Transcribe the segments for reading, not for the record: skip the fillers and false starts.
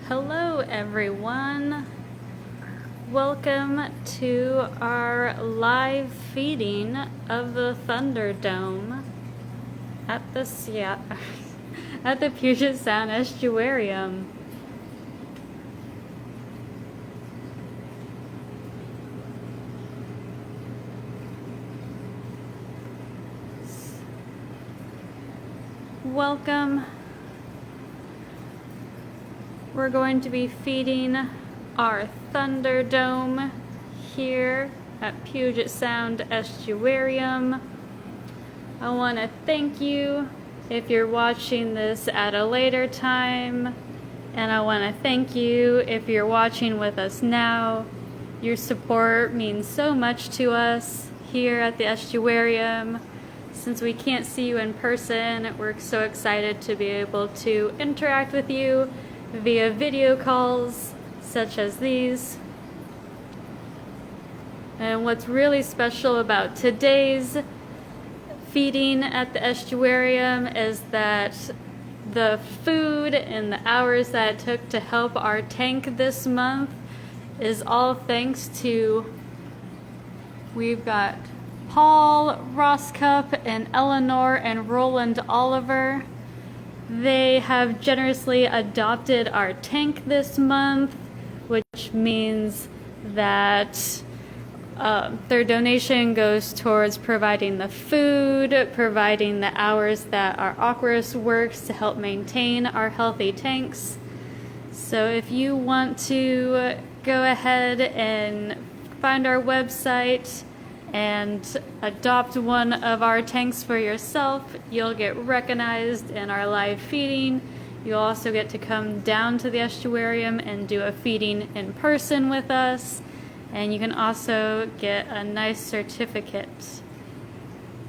Hello everyone. Welcome to our live feeding of the Thunderdome at the Puget Sound Estuarium. Welcome. We're going to be feeding our Thunderdome here at Puget Sound Estuarium. I want to thank you if you're watching this at a later time, and I want to thank you if you're watching with us now. Your support means so much to us here at the estuarium. Since we can't see you in person, we're so excited to be able to interact with you via video calls such as these. And what's really special about today's feeding at the estuarium is that the food and the hours that it took to help our tank this month is all thanks to, we've got Paul Rosscup and Eleanor and Roland Oliver. They have generously adopted our tank this month, which means that their donation goes towards providing the food, providing the hours that our aquarist works to help maintain our healthy tanks. So if you want to go ahead and find our website and adopt one of our tanks for yourself, you'll get recognized in our live feeding. You'll also get to come down to the estuarium and do a feeding in person with us, and you can also get a nice certificate.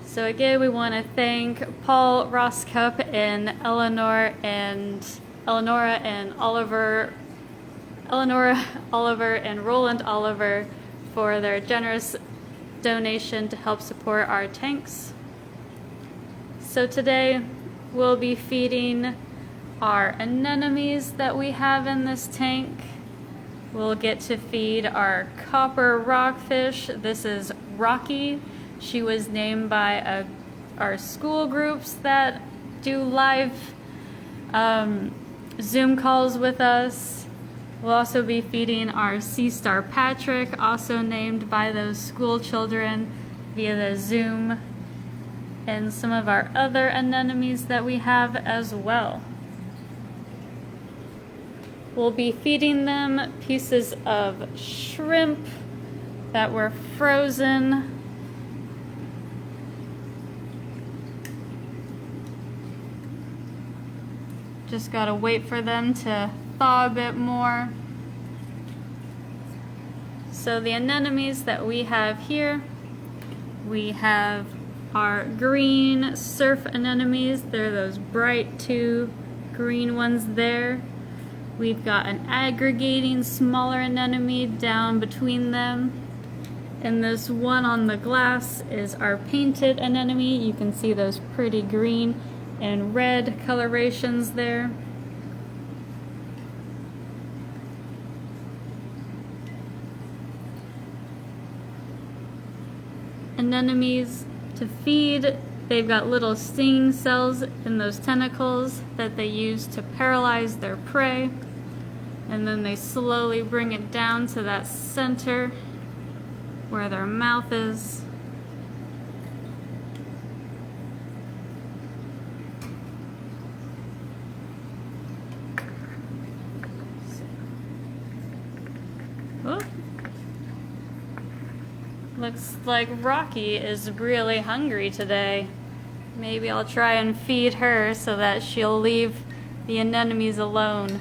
So again, we want to thank Paul Rosscup and Eleanora and Oliver and Roland Oliver for their generous donation to help support our tanks. So today we'll be feeding our anemones that we have in this tank. We'll get to feed our copper rockfish. This is Rocky. She was named by our school groups that do live Zoom calls with us. We'll also be feeding our sea star Patrick, also named by those school children via the Zoom, and some of our other anemones that we have as well. We'll be feeding them pieces of shrimp that were frozen. Just gotta wait for them to thaw a bit more. So the anemones that we have here, we have our green surf anemones. They're those bright two green ones there. We've got an aggregating smaller anemone down between them. And this one on the glass is our painted anemone. You can see those pretty green and red colorations there. Anemones to feed, they've got little stinging cells in those tentacles that they use to paralyze their prey, and then they slowly bring it down to that center where their mouth is. Oh. Looks like Rocky is really hungry today. Maybe I'll try and feed her so that she'll leave the anemones alone.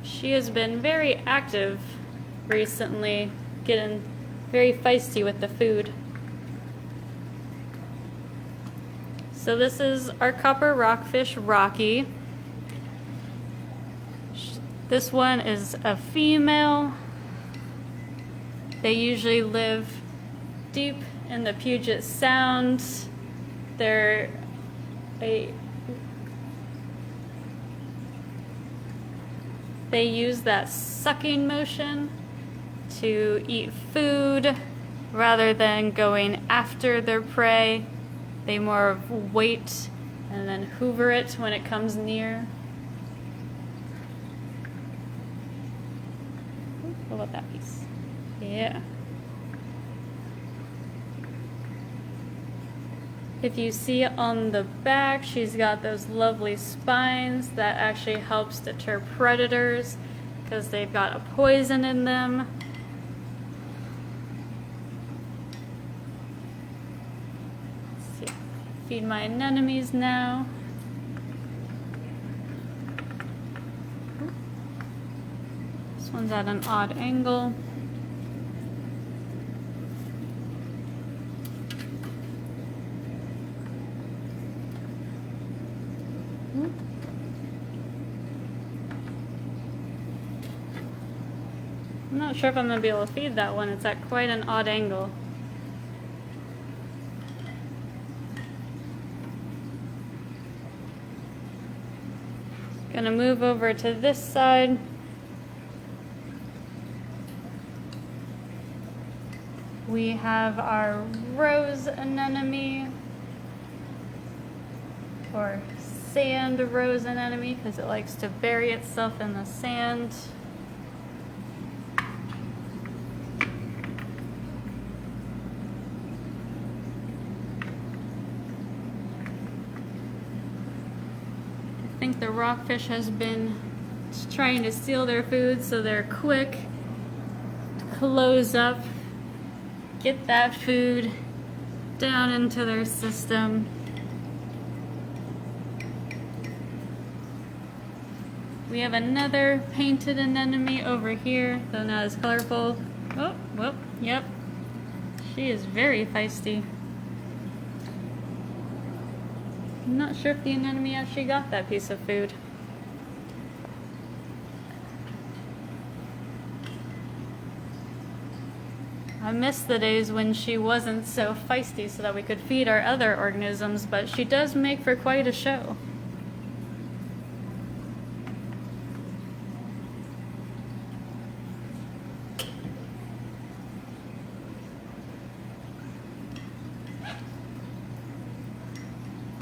She has been very active recently, getting very feisty with the food. So this is our copper rockfish, Rocky. This one is a female. They usually live deep in the Puget Sound. They're They use that sucking motion to eat food rather than going after their prey. They more wait and then hoover it when it comes near. What about that piece? Yeah. If you see on the back, she's got those lovely spines that actually helps deter predators because they've got a poison in them. Let's see. Feed my anemones now. This one's at an odd angle. I'm not sure if I'm going to be able to feed that one. It's at quite an odd angle. Gonna move over to this side. We have our rose anemone, or sand rose anemone, because it likes to bury itself in the sand. I think the rockfish has been trying to steal their food, so they're quick to close up, get that food down into their system. We have another painted anemone over here, though not as colorful. Oh, well, yep. She is very feisty. I'm not sure if the anemone actually got that piece of food. I miss the days when she wasn't so feisty so that we could feed our other organisms, but she does make for quite a show.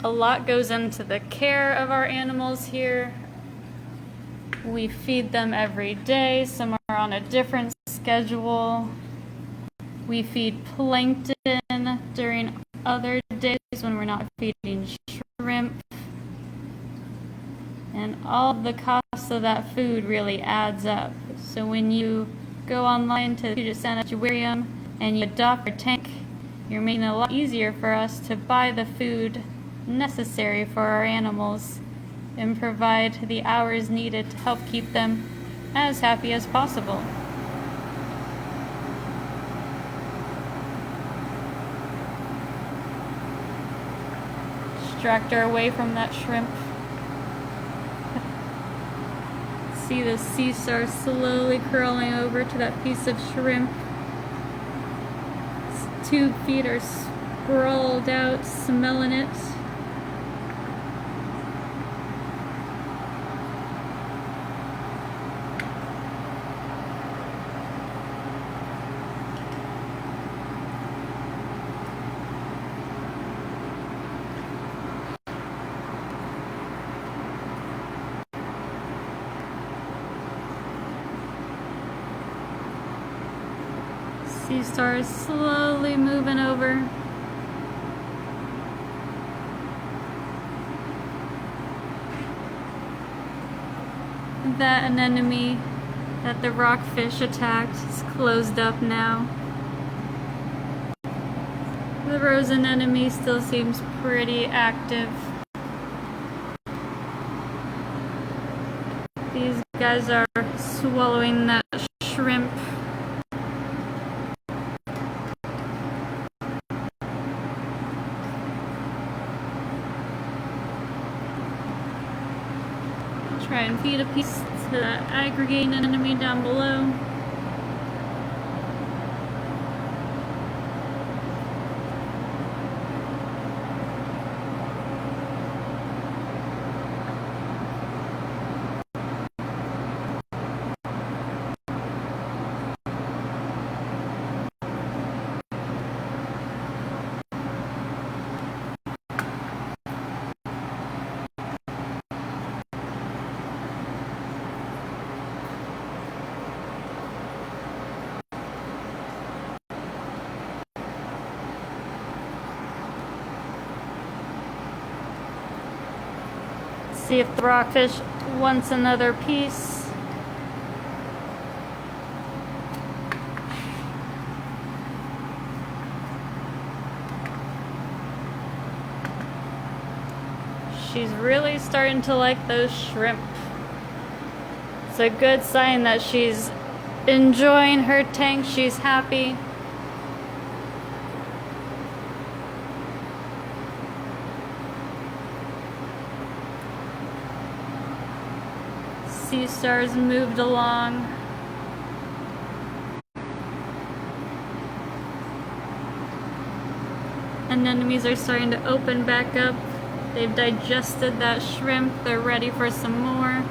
A lot goes into the care of our animals here. We feed them every day. Some are on a different schedule. We feed plankton during other days when we're not feeding shrimp. And all the costs of that food really adds up. So when you go online to the Puget Sound Estuarium and you adopt our tank, you're making it a lot easier for us to buy the food necessary for our animals and provide the hours needed to help keep them as happy as possible. Distract her away from that shrimp. See the sea star slowly crawling over to that piece of shrimp. Its 2 feet are sprawled out, smelling it. Sea star is slowly moving over. That anemone that the rockfish attacked is closed up now. The rose anemone still seems pretty active. These guys are swallowing that shrimp. Try and feed a piece to that aggregating anemone down below. See if the rockfish wants another piece. She's really starting to like those shrimp. It's a good sign that she's enjoying her tank. She's happy. Sea stars moved along. Anemones are starting to open back up. They've digested that shrimp. They're ready for some more.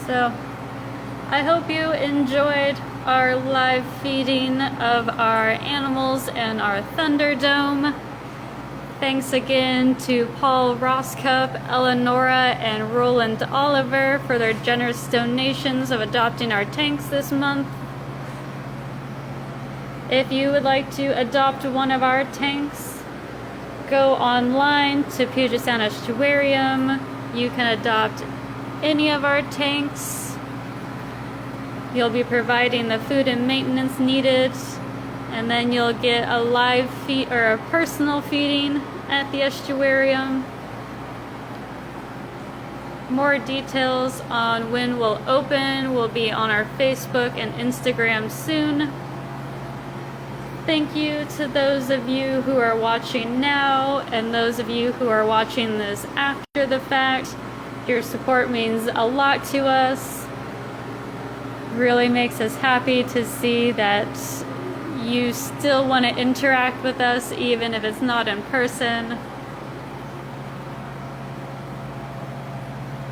So, I hope you enjoyed our live feeding of our animals in our Thunderdome. Thanks again to Paul Rosscup, Eleonora, and Roland Oliver for their generous donations of adopting our tanks this month. If you would like to adopt one of our tanks, go online to Puget Sound Estuarium. You can adopt any of our tanks. You'll be providing the food and maintenance needed, and then you'll get a live feed or a personal feeding at the estuarium. More details on when we'll open will be on our Facebook and Instagram soon. Thank you to those of you who are watching now and those of you who are watching this after the fact. Your support means a lot to us. Really makes us happy to see that you still want to interact with us even if it's not in person.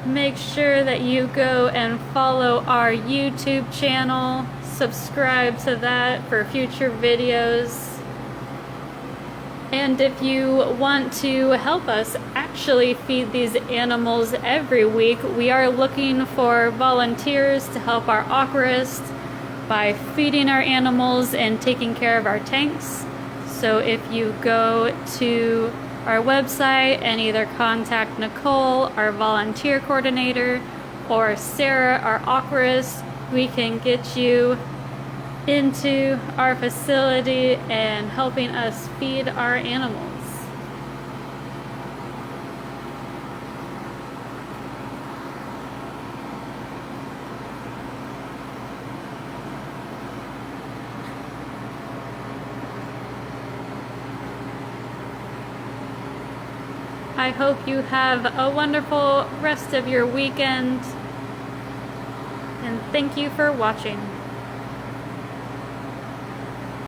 Make sure that you go and follow our YouTube channel. Subscribe to that for future videos. And if you want to help us actually feed these animals every week, we are looking for volunteers to help our aquarists by feeding our animals and taking care of our tanks. So if you go to our website and either contact Nicole, our volunteer coordinator, or Sarah, our aquarist, we can get you into our facility and helping us feed our animals. I hope you have a wonderful rest of your weekend, and thank you for watching.